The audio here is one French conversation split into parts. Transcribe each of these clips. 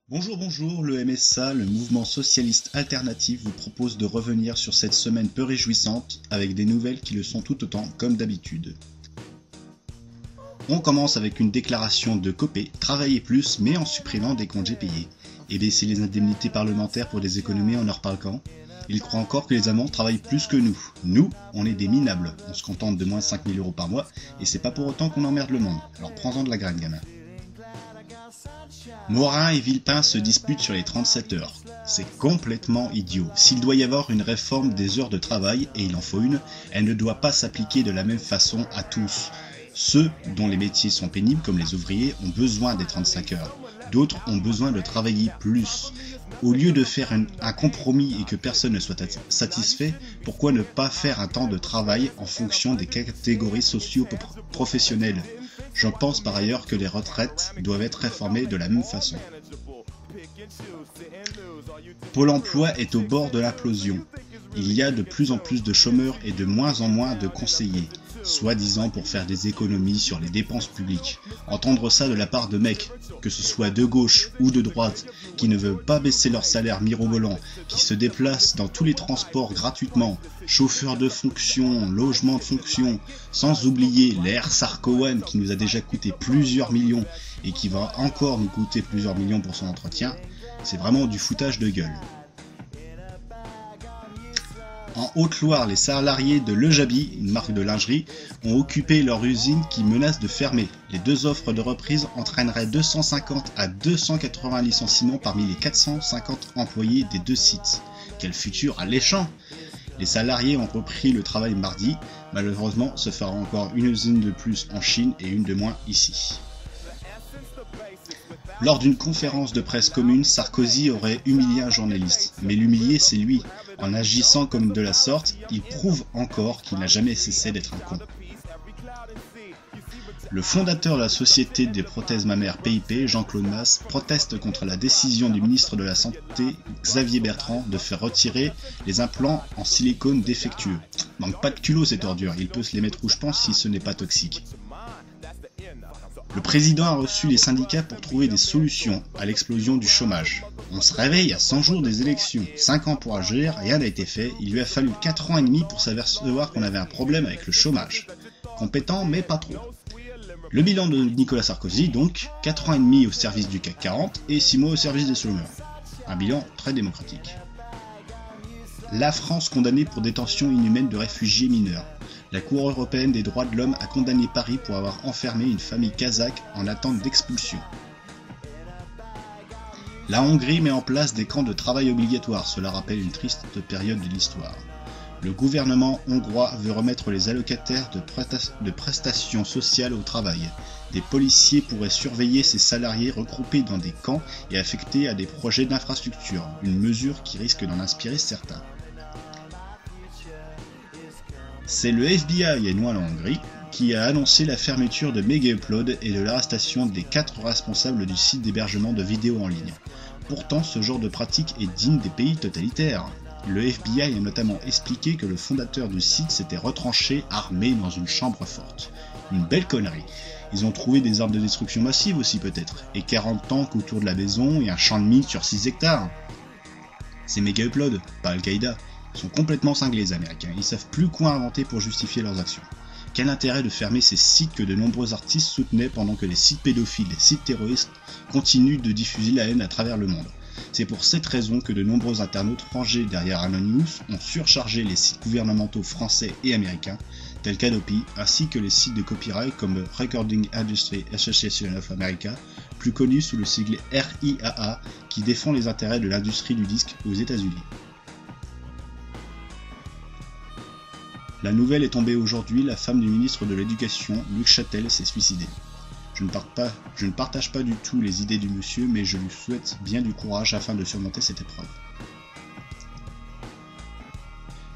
Bonjour, bonjour, le MSA, le mouvement socialiste alternatif, vous propose de revenir sur cette semaine peu réjouissante avec des nouvelles qui le sont tout autant comme d'habitude. On commence avec une déclaration de Copé, travailler plus mais en supprimant des congés payés, et baisser les indemnités parlementaires pour des économies, on en reparle quand. Il croit encore que les Allemands travaillent plus que nous. Nous, on est des minables, on se contente de moins 5 000 € par mois, et c'est pas pour autant qu'on emmerde le monde, alors prends-en de la graine, gamin. Morin et Villepin se disputent sur les 37 heures. C'est complètement idiot. S'il doit y avoir une réforme des heures de travail, et il en faut une, elle ne doit pas s'appliquer de la même façon à tous. Ceux dont les métiers sont pénibles, comme les ouvriers, ont besoin des 35 heures. D'autres ont besoin de travailler plus. Au lieu de faire un compromis et que personne ne soit satisfait, pourquoi ne pas faire un temps de travail en fonction des catégories socio-professionnelles ? Je pense par ailleurs que les retraites doivent être réformées de la même façon. Pôle emploi est au bord de l'implosion. Il y a de plus en plus de chômeurs et de moins en moins de conseillers, soi-disant pour faire des économies sur les dépenses publiques. Entendre ça de la part de mecs, que ce soit de gauche ou de droite, qui ne veulent pas baisser leur salaire mirobolant, qui se déplacent dans tous les transports gratuitement, chauffeurs de fonction, logements de fonction, sans oublier l'air Sarkowan qui nous a déjà coûté plusieurs millions et qui va encore nous coûter plusieurs millions pour son entretien, c'est vraiment du foutage de gueule. En Haute-Loire, les salariés de Le Jabi, une marque de lingerie, ont occupé leur usine qui menace de fermer. Les deux offres de reprise entraîneraient 250 à 280 licenciements parmi les 450 employés des deux sites. Quel futur alléchant! Les salariés ont repris le travail mardi. Malheureusement, se fera encore une usine de plus en Chine et une de moins ici. Lors d'une conférence de presse commune, Sarkozy aurait humilié un journaliste. Mais l'humilier, c'est lui. En agissant comme de la sorte, il prouve encore qu'il n'a jamais cessé d'être un con. Le fondateur de la société des prothèses mammaires PIP, Jean-Claude Masse, proteste contre la décision du ministre de la Santé, Xavier Bertrand, de faire retirer les implants en silicone défectueux. Manque pas de culot cette ordure, il peut se les mettre où je pense si ce n'est pas toxique. Le président a reçu les syndicats pour trouver des solutions à l'explosion du chômage. On se réveille à 100 jours des élections, 5 ans pour agir, rien n'a été fait, il lui a fallu 4 ans et demi pour s'apercevoir qu'on avait un problème avec le chômage. Compétent mais pas trop. Le bilan de Nicolas Sarkozy donc, 4 ans et demi au service du CAC 40 et 6 mois au service des chômeurs. Un bilan très démocratique. La France condamnée pour détention inhumaine de réfugiés mineurs. La Cour européenne des droits de l'homme a condamné Paris pour avoir enfermé une famille kazakh en attente d'expulsion. La Hongrie met en place des camps de travail obligatoires, cela rappelle une triste période de l'histoire. Le gouvernement hongrois veut remettre les allocataires de prestations sociales au travail. Des policiers pourraient surveiller ces salariés regroupés dans des camps et affectés à des projets d'infrastructure, une mesure qui risque d'en inspirer certains. C'est le FBI et non la Hongrie qui a annoncé la fermeture de Megaupload et de l'arrestation des 4 responsables du site d'hébergement de vidéos en ligne. Pourtant, ce genre de pratique est digne des pays totalitaires. Le FBI a notamment expliqué que le fondateur du site s'était retranché armé dans une chambre forte. Une belle connerie. Ils ont trouvé des armes de destruction massive aussi peut-être, et 40 tanks autour de la maison et un champ de mines sur 6 hectares. C'est Megaupload, pas Al-Qaïda. Ils sont complètement cinglés les Américains, ils savent plus quoi inventer pour justifier leurs actions. Quel intérêt de fermer ces sites que de nombreux artistes soutenaient pendant que les sites pédophiles, les sites terroristes continuent de diffuser la haine à travers le monde. C'est pour cette raison que de nombreux internautes rangés derrière Anonymous ont surchargé les sites gouvernementaux français et américains, tels qu'Adobe, ainsi que les sites de copyright comme Recording Industry Association of America, plus connu sous le sigle RIAA, qui défend les intérêts de l'industrie du disque aux États-Unis. La nouvelle est tombée aujourd'hui, la femme du ministre de l'Éducation, Luc Châtel, s'est suicidée. Je ne partage pas du tout les idées du monsieur, mais je lui souhaite bien du courage afin de surmonter cette épreuve.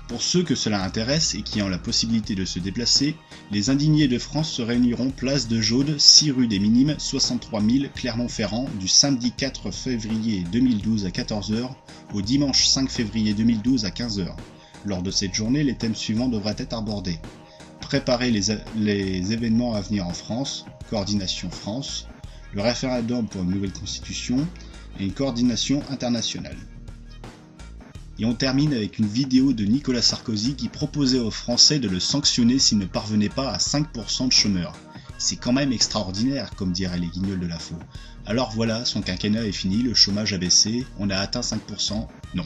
Pour ceux que cela intéresse et qui ont la possibilité de se déplacer, les indignés de France se réuniront place de Jaude, 6 rue des Minimes, 63 000 Clermont-Ferrand, du samedi 4 février 2012 à 14 h au dimanche 5 février 2012 à 15 h. Lors de cette journée, les thèmes suivants devraient être abordés. Préparer les événements à venir en France, coordination France, le référendum pour une nouvelle constitution, et une coordination internationale. Et on termine avec une vidéo de Nicolas Sarkozy qui proposait aux Français de le sanctionner s'il ne parvenait pas à 5% de chômeurs. C'est quand même extraordinaire, comme diraient les guignols de la faux. Alors voilà, son quinquennat est fini, le chômage a baissé, on a atteint 5%, non.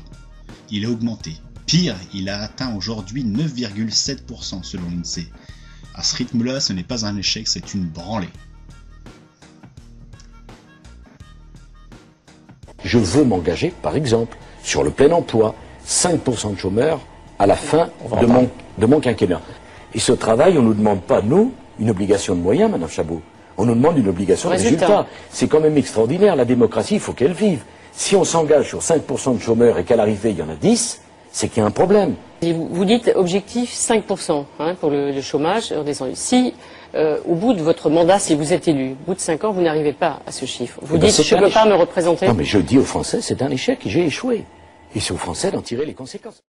Il a augmenté. Pire, il a atteint aujourd'hui 9,7% selon l'INSEE. À ce rythme-là, ce n'est pas un échec, c'est une branlée. Je veux m'engager, par exemple, sur le plein emploi, 5% de chômeurs à la fin de mon quinquennat. Et ce travail, on ne nous demande pas, nous, une obligation de moyens, Madame Chabot. On nous demande une obligation de résultat. C'est quand même extraordinaire. La démocratie, il faut qu'elle vive. Si on s'engage sur 5% de chômeurs et qu'à l'arrivée, il y en a 10, c'est qu'il y a un problème. Et vous dites objectif 5% pour le chômage redescendu. Si, au bout de votre mandat, si vous êtes élu, au bout de 5 ans, vous n'arrivez pas à ce chiffre, vous dites je ne peux pas me représenter. Non, mais je dis aux Français, c'est un échec, j'ai échoué. Et c'est aux Français d'en tirer les conséquences.